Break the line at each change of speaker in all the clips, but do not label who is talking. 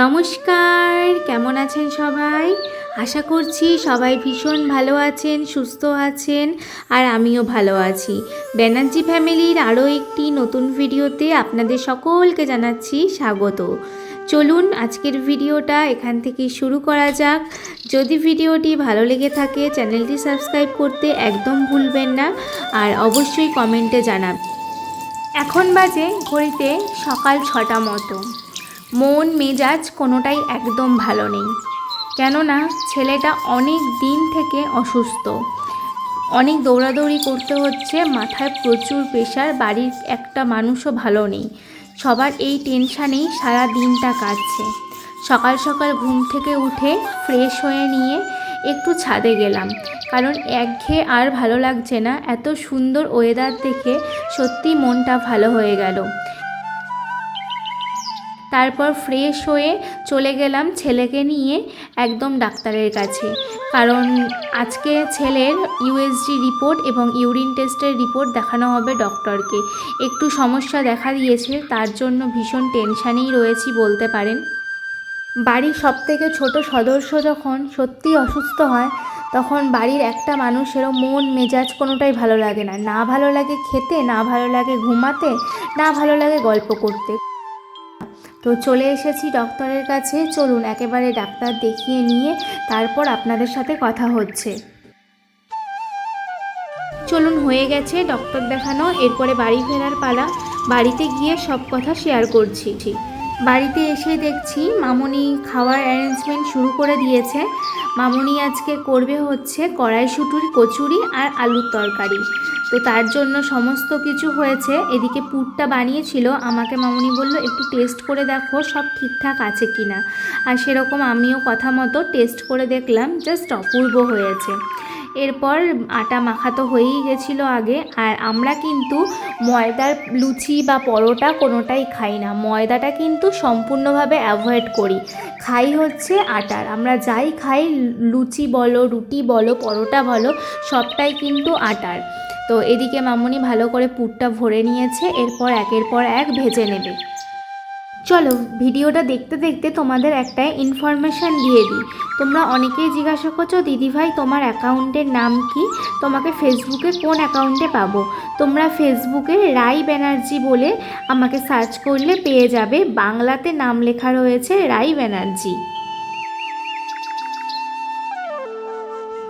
নমস্কার, কেমন আছেন সবাই? আশা করছি সবাই ভীষণ ভালো আছেন, সুস্থ আছেন, আর আমিও ভালো আছি। ব্যানার্জি ফ্যামিলির আরও একটি নতুন ভিডিওতে আপনাদের সকলকে জানাচ্ছি স্বাগত। চলুন আজকের ভিডিওটা এখান থেকে শুরু করা যাক। যদি ভিডিওটি ভালো লেগে থাকে চ্যানেলটি সাবস্ক্রাইব করতে একদম ভুলবেন না, আর অবশ্যই কমেন্টে জানাবেন। এখন বাজে ঘড়িতে সকাল 6টা মতো। মন মেজাজ কোনোটাই একদম ভালো নেই, কেননা ছেলেটা অনেক দিন থেকে অসুস্থ। অনেক দৌড়াদৌড়ি করতে হচ্ছে, মাথায় প্রচুর প্রেশার, বাড়ির একটা মানুষও ভালো নেই। সবার এই টেনশানেই সারা দিনটা কাটছে। সকাল সকাল ঘুম থেকে উঠে ফ্রেশ হয়ে নিয়ে একটু ছাদে গেলাম, কারণ একঘেয়ে আর ভালো লাগছে না। এত সুন্দর ওয়েদার দেখে সত্যি মনটা ভালো হয়ে গেল। তারপর ফ্রেশ হয়ে চলে গেলাম ছেলেকে নিয়ে একদম ডাক্তারের কাছে, কারণ আজকে ছেলের ইউএসজি রিপোর্ট এবং ইউরিন টেস্টের রিপোর্ট দেখানো হবে ডক্টরকে। একটু সমস্যা দেখা দিয়েছে, তার জন্য ভীষণ টেনশানেই রয়েছি বলতে পারেন। বাড়ির সবথেকে ছোট সদস্য যখন সত্যি অসুস্থ হয়, তখন বাড়ির একটা মানুষেরও মন মেজাজ কোনোটাই ভালো লাগে না। না ভালো লাগে খেতে, না ভালো লাগে ঘুমাতে, না ভালো লাগে গল্প করতে। তো চলে এসেছি ডক্টরের কাছে। চলুন একেবারে ডাক্তার দেখিয়ে নিয়ে তারপর আপনাদের সাথে কথা হচ্ছে। চলুন, হয়ে গেছে ডক্টর দেখানো, এরপরে বাড়ি ফেরার পালা। বাড়িতে গিয়ে সব কথা শেয়ার করছি। বাড়িতে এসে দেখছি মামনি খাওয়ার অ্যারেঞ্জমেন্ট শুরু করে দিয়েছে। মামনি আজকে করবে হচ্ছে কড়াইশুঁটির কচুরি আর আলুর তরকারি। তো তার জন্য সমস্ত কিছু হয়েছে। এদিকে পুরটা বানিয়েছিল, আমাকে মামনি বলল একটু টেস্ট করে দেখো সব ঠিকঠাক আছে কি না। আর সেরকম আমিও কথা মতো টেস্ট করে দেখলাম, জাস্ট অপূর্ব হয়েছে। এরপর আটা মাখা তো হয়েই গেছিলো আগে। আর আমরা কিন্তু ময়দার লুচি বা পরোটা কোনোটাই খাই না, ময়দাটা কিন্তু সম্পূর্ণভাবে অ্যাভয়েড করি। খাই হচ্ছে আটার। আমরা যাই খাই, লুচি বলো, রুটি বলো, পরোটা বলো, সবটাই কিন্তু আটার। তো এদিকে মামনি ভালো করে পুরটা ভরে নিয়েছে, এরপর একের পর এক ভেজে নেবে। চলো ভিডিওটা দেখতে দেখতে তোমাদের একটা ইনফরমেশান দিয়ে দিই। তোমরা অনেকেই জিজ্ঞাসা করছো দিদিভাই তোমার অ্যাকাউন্টের নাম কি, তোমাকে ফেসবুকে কোন অ্যাকাউন্টে পাবো। তোমরা ফেসবুকে রাই ব্যানার্জি বলে আমাকে সার্চ করলে পেয়ে যাবে। বাংলাতে নাম লেখা রয়েছে রাই ব্যানার্জি।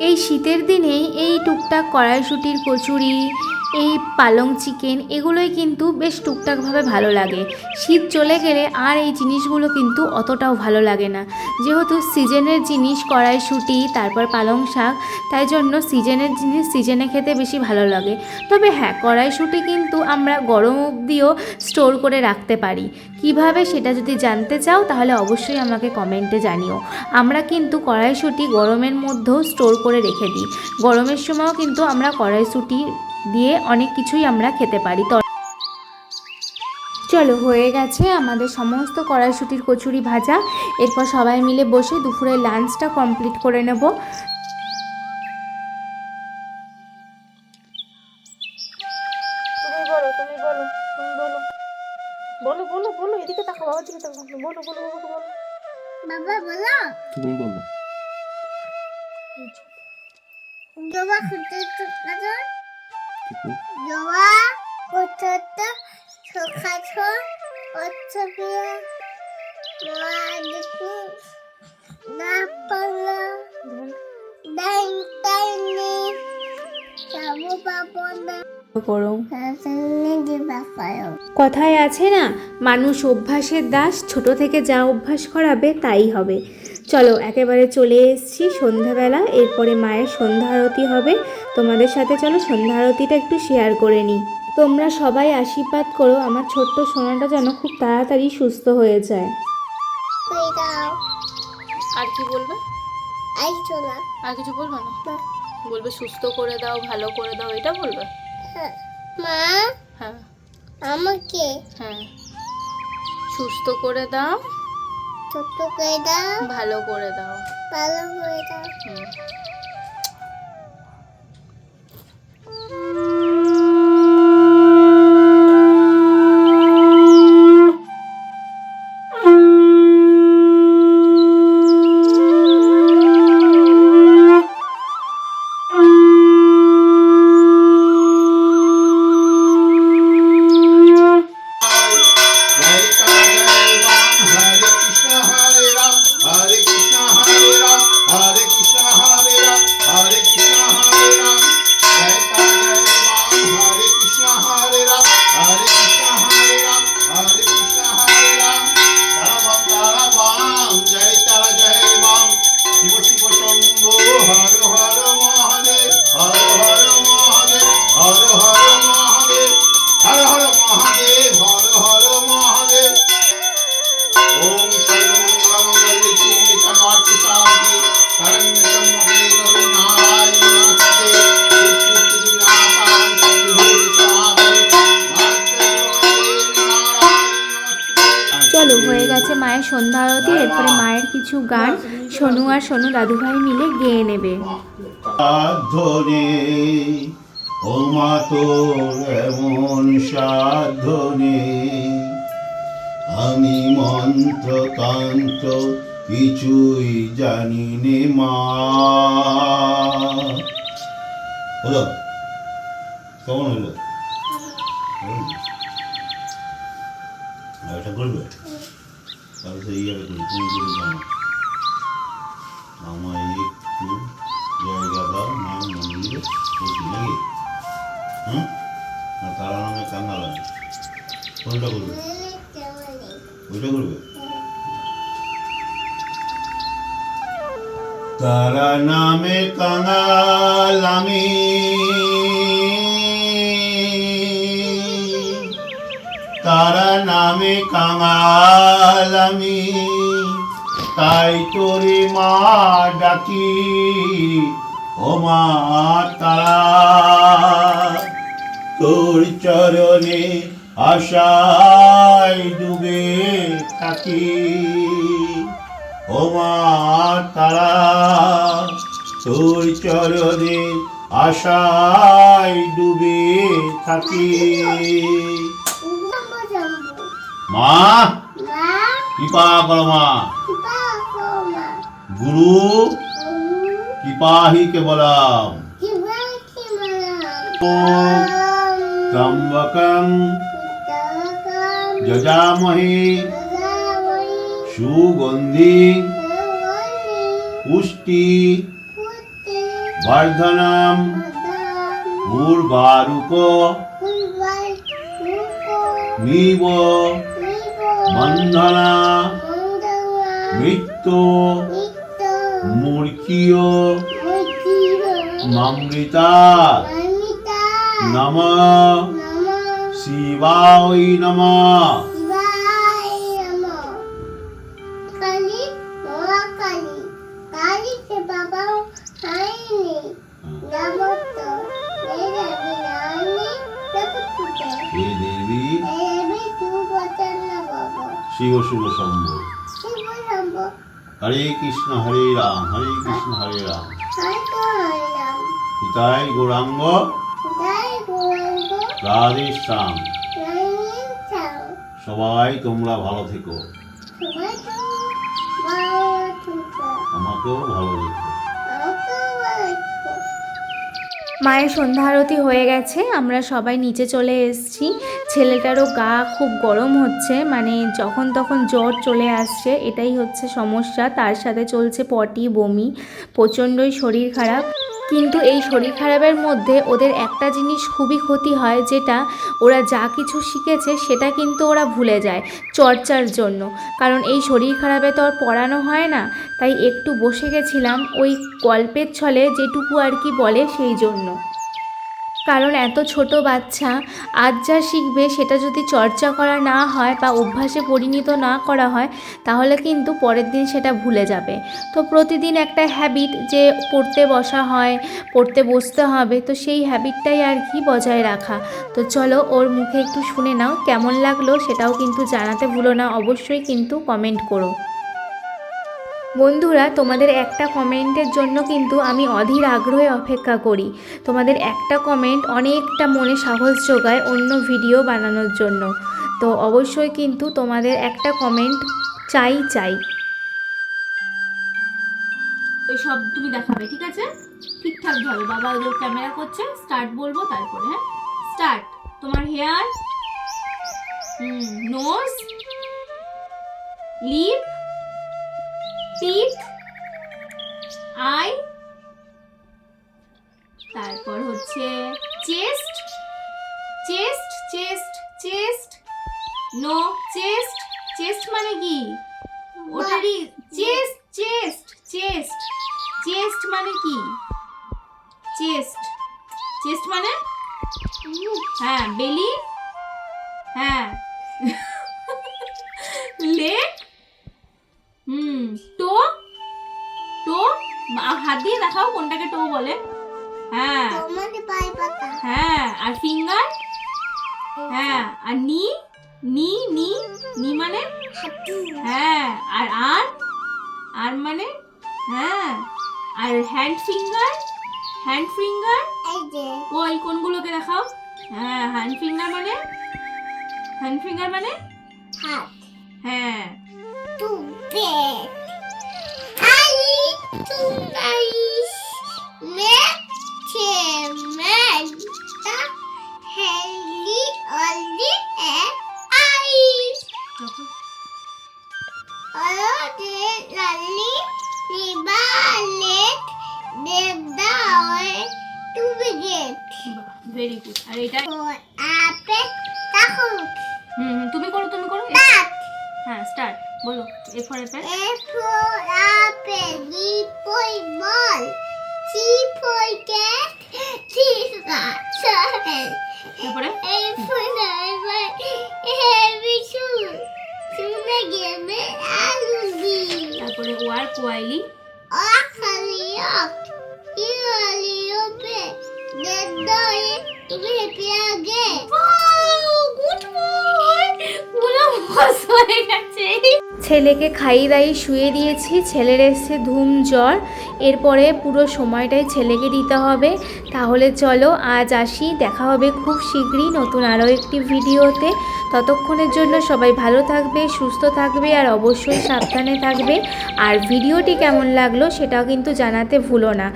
এই শীতের দিনেই এই টুকটাক কড়াইশুঁটির কচুরি, এই পালং চিকেন, এগুলোই কিন্তু বেশ টুকটাকভাবে ভালো লাগে। শীত চলে গেলে আর এই জিনিসগুলো কিন্তু অতটাও ভালো লাগে না। যেহেতু সিজনের জিনিস কড়াইশুঁটি, তারপর পালং শাক, তাই জন্য সিজনের জিনিস সিজনে খেতে বেশি ভালো লাগে। তবে হ্যাঁ, কড়াইশুঁটি কিন্তু আমরা গরম অবধিও স্টোর করে রাখতে পারি। কিভাবে সেটা যদি জানতে চাও তাহলে অবশ্যই আমাকে কমেন্টে জানিও। আমরা কিন্তু কড়াইশুঁটি গরমের মধ্যেও স্টোর করে রেখে দিই। গরমের সময়ও কিন্তু আমরা কড়াইশুঁটি দিয়ে অনেক কিছুই আমরা খেতে পারি। চলো, হয়ে গেছে আমাদের সমস্ত কড়াইশুঁটির কচুরি ভাজা। এরপর সবাই মিলে বসে দুপুরের লাঞ্চটা কমপ্লিট করে নেব। তুমি বলো, তুমি বলো, তুমি বলো, বলো বলো বলো, এদিকে তাকাও, বাবার দিকে তাকাও, বলো বলো বলো বলো। বাবা বলো, তুমি বলো। জবা খুঁজতে না, জবা কোথাটা সখাছো অচ্ছবিয়া মাদিকু না পালা ডাইনি যাবো বাবা না করো। কথায় আছে না, মানুষ অভ্যাসের দাস, ছোট থেকে যা অভ্যাস করাবে তাই হবে। চলো একেবারে চলে এসেছি সন্ধ্যাবেলা, এরপরে মায়ের সন্ধ্যা আরতি হবে। তোমাদের সাথে চলো সন্ধ্যা আরতিটা একটু শেয়ার করে নিই। তোমরা সবাই আশীর্বাদ করো আমার ছোট্ট সোনাটা যেন খুব তাড়াতাড়ি সুস্থ হয়ে যায়। আর কি বলবে? আর কিছু বলবে না? বলবে সুস্থ করে দাও, ভালো করে দাও, এটা বলবে? মা, হ্যাঁ আমাকে, হ্যাঁ সুস্থ করে দাও, সুস্থ করে দাও, ভালো করে দাও, ভালো করে দাও। মায়ের সন্ধ্যা আরতি, এরপরে মায়ের কিছু গান সোনু আর সোনু দাদুভাই মিলে গেয়ে নেবে।
সাধনে ও মা তোর এমন সাধনে আমি মন্ত্র তন্ত্র কিছুই জানি নে মা। হলো কেমন হলো? এটা করবে তাহলে তো এইভাবে করি, তুমি করে জানো আমায় একটু জায়গা দাও মা মন্দিরে বসি নাকি? হ্যাঁ, আর তারা নামে কান্না লাগে। কোনটা করবে? ওইটা করবে? তারা নামে কাঙাল আমি, তারা নামে কাঙাল আমি, তাই তোরে মা ডাকি ও মা তারা। তোর চরণে আশায় ডুবে থাকি ও মা তারা। তোর চরণে আশায় ডুবে থাকি। মা কৃপা করো মা, গুরু কৃপাহি কেবলম ত্রম্বকং যজামহে সুগন্ধিং পুষ্টি বর্ধনম উর্বারুক নিব বন্ধনা মৃত্যু মূর্খিয় মমৃতা নম শিবায় নম। শিব শুভ শম্ভ। হরে কৃষ্ণ হরে রাম হরে কৃষ্ণ হরে রাম পিতায় গৌরাঙ্গ রাধে শ্যাম। সবাই তোমরা ভালো থেকো, আমাকেও ভালো রেখো।
মায়ের সন্ধ্যা আরতি হয়ে গেছে, আমরা সবাই নিচে চলে এসেছি। ছেলেটারও গা খুব গরম হচ্ছে, মানে যখন তখন জ্বর চলে আসছে, এটাই হচ্ছে সমস্যা। তার সাথে চলছে পটি বমি, প্রচণ্ডই শরীর খারাপ। কিন্তু এই শরীর খারাপের মধ্যে ওদের একটা জিনিস খুবই ক্ষতি হয়, যেটা ওরা যা কিছু শিখেছে সেটা কিন্তু ওরা ভুলে যায় চর্চার জন্য। কারণ এই শরীর খারাপে তো আর পড়ানো হয় না, তাই একটু বসে গেছিলাম ওই গল্পের ছলে যেটুকু আর কি বলে সেই জন্য। কারণ এত ছোট বাচ্চা আজ যা শিখবে সেটা যদি চর্চা করা না হয় বা অভ্যাসে পরিণত না করা হয়, তাহলে কিন্তু পরের দিন সেটা ভুলে যাবে। তো প্রতিদিন একটা হ্যাবিট যে পড়তে বসা হয়, পড়তে বসতে হবে, তো সেই হ্যাবিটটাই আর কি বজায় রাখা। তো চলো ওর মুখে একটু শুনে নাও কেমন লাগলো, সেটাও কিন্তু জানাতে ভুলো না, অবশ্যই কিন্তু কমেন্ট করো। বন্ধুরা, তোমাদের একটা কমেন্টের জন্য কিন্তু আমি অধীর আগ্রহে অপেক্ষা করি। তোমাদের একটা কমেন্ট অনেকটা মনে সাহস যোগায় অন্য ভিডিও বানানোর জন্য। তো অবশ্যই কিন্তু তোমাদের একটা কমেন্ট চাই। ওই সব তুমি দেখাবে, ঠিক আছে? ঠিকঠাকভাবে বাবা ওদের ক্যামেরা করছে, স্টার্ট বলবো তারপরে। হ্যাঁ, স্টার্ট। তোমার hair, nose, lip, teeth, eye, তারপর হচ্ছে chest, chest chest chest, no chest. Chest মানে কি? ওটারই চেস্ট চেস্ট চেস্ট। চেস্ট মানে কি? চেস্ট, চেস্ট মানে হ্যাঁ বেলি, হ্যাঁ লেগ, টো, টো হাত দিয়ে দেখাও কোনটাকে টো বলে। হ্যাঁ হ্যাঁ, আর ফিঙ্গার, হ্যাঁ, আর নি, নি নি নি মানে হ্যাঁ, আর আর আর মানে হ্যাঁ, আর হ্যান্ড ফিঙ্গার ওই কোনগুলোকে দেখাও। হ্যাঁ, হ্যান্ড ফিঙ্গার মানে হ্যাঁ, তারপর ভেরি গুড। আর এটা তুমি করো হ্যাঁ, স্টার্ট বলো। এ ফর অ্যাপেল, তারপরে তারপরে ওয়ার কোয়াইলি, ছেলেকে খাইয়ে দাইয়ে শুয়ে দিয়েছি। ছেলের এসছে ধুম জ্বর, এরপরে পুরো সময়টাই ছেলেকে দিতে হবে। তাহলে চলো আজ আসি, দেখা হবে খুব শীঘ্রই নতুন আরও একটি ভিডিওতে। ততক্ষণের জন্য সবাই ভালো থাকবে, সুস্থ থাকবে আর অবশ্যই সাবধানে থাকবে। আর ভিডিওটি কেমন লাগলো সেটাও কিন্তু জানাতে ভুলো না।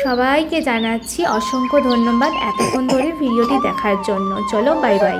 সবাইকে জানাচ্ছি অসংখ্য ধন্যবাদ এতক্ষণ ধরে ভিডিওটি দেখার জন্য। চলো বাই বাই।